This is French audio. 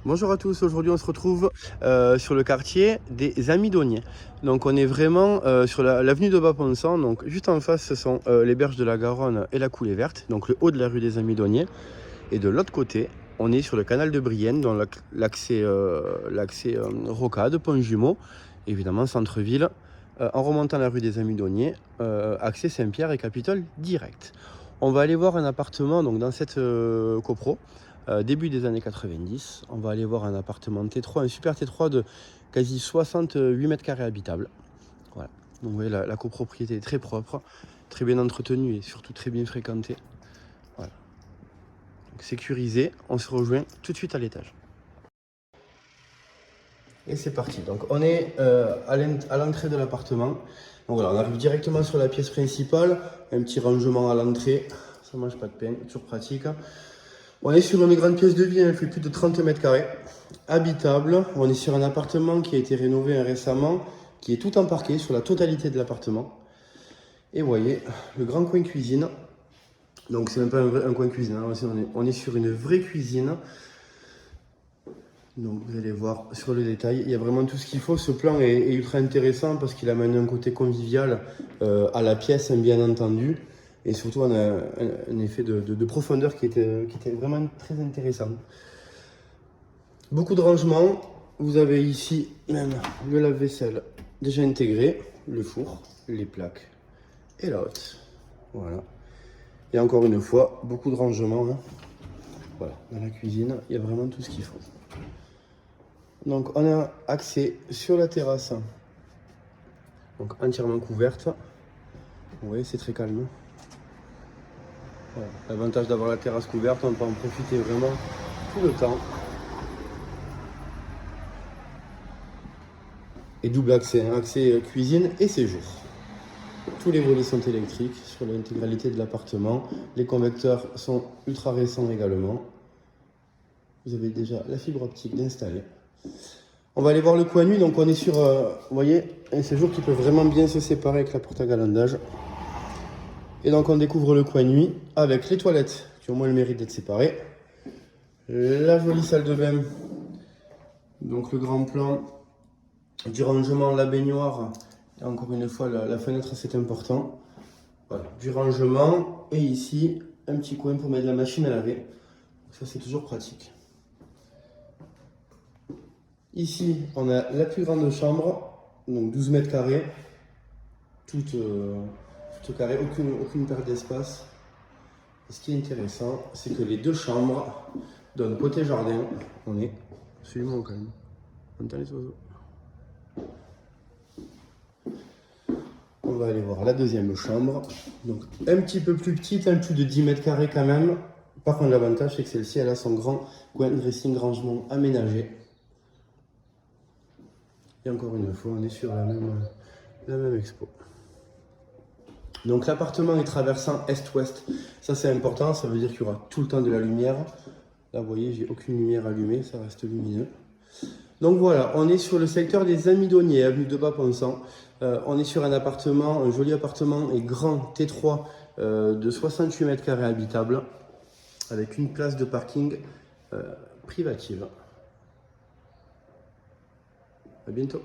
Bonjour à tous, aujourd'hui on se retrouve sur le quartier des Amidonniers. Donc on est vraiment sur l'avenue de Bas-Ponçant, donc juste en face ce sont les berges de la Garonne et la coulée verte, donc le haut de la rue des Amidonniers. Et de l'autre côté, on est sur le canal de Brienne, dans l'accès Rocade, Pont-Jumeau, évidemment centre-ville, en remontant la rue des Amidonniers, accès Saint-Pierre et Capitole direct. On va aller voir un appartement donc, dans cette copro. Début des années 90, on va aller voir un appartement T3, un super T3 de quasi 68 mètres carrés habitables. Voilà. Donc vous voyez, la copropriété est très propre, très bien entretenue et surtout très bien fréquentée. Voilà. Donc, sécurisé, on se rejoint tout de suite à l'étage. Et c'est parti. Donc on est à l'entrée de l'appartement. Donc voilà, on arrive directement sur la pièce principale, un petit rangement à l'entrée, ça mange pas de pain, toujours pratique. On est sur une grande pièce de vie, elle fait plus de 30 mètres carrés, habitable. On est sur un appartement qui a été rénové récemment, qui est tout en parquet sur la totalité de l'appartement. Et vous voyez, le grand coin cuisine. Donc c'est même pas un coin cuisine, hein. On est sur une vraie cuisine. Donc vous allez voir sur le détail, il y a vraiment tout ce qu'il faut. Ce plan est ultra intéressant parce qu'il amène un côté convivial à la pièce, bien entendu. Et surtout, on a un effet de profondeur qui était vraiment très intéressant. Beaucoup de rangements. Vous avez ici même le lave-vaisselle déjà intégré, le four, les plaques et la hotte. Voilà. Et encore une fois, beaucoup de rangements. Hein. Voilà, dans la cuisine, il y a vraiment tout ce qu'il faut. Donc on a accès sur la terrasse, donc entièrement couverte. Vous voyez, c'est très calme. Voilà. L'avantage d'avoir la terrasse couverte, on peut en profiter vraiment tout le temps. Et double accès, hein, accès cuisine et séjour. Tous les volets sont électriques sur l'intégralité de l'appartement. Les convecteurs sont ultra récents également. Vous avez déjà la fibre optique d'installer. On va aller voir le coin nuit, donc on est sur, vous voyez, un séjour qui peut vraiment bien se séparer avec la porte à galandage. Et donc on découvre le coin nuit avec les toilettes qui ont moins le mérite d'être séparées. La jolie salle de bain, donc le grand plan du rangement, la baignoire, et encore une fois la fenêtre c'est important. Voilà, du rangement et ici un petit coin pour mettre la machine à laver. Ça c'est toujours pratique. Ici on a la plus grande chambre, donc 12 mètres carrés, toute carrée, aucune perte d'espace. Ce qui est intéressant, c'est que les deux chambres donnent côté jardin. On est absolument au calme. On entend les oiseaux. On va aller voir la deuxième chambre. Donc un petit peu plus petite, un plus de 10 mètres carrés quand même. Par contre, l'avantage, c'est que celle-ci, elle a son grand coin dressing rangement aménagé. Et encore une fois, on est sur la même expo. Donc l'appartement est traversant est-ouest. Ça, c'est important, ça veut dire qu'il y aura tout le temps de la lumière. Là, vous voyez, j'ai aucune lumière allumée, ça reste lumineux. Donc voilà, on est sur le secteur des Amidonniers, avenue de Bas-Ponçant. On est sur un appartement, un joli appartement et grand T3 de 68 mètres carrés habitable, avec une place de parking privative. À bientôt.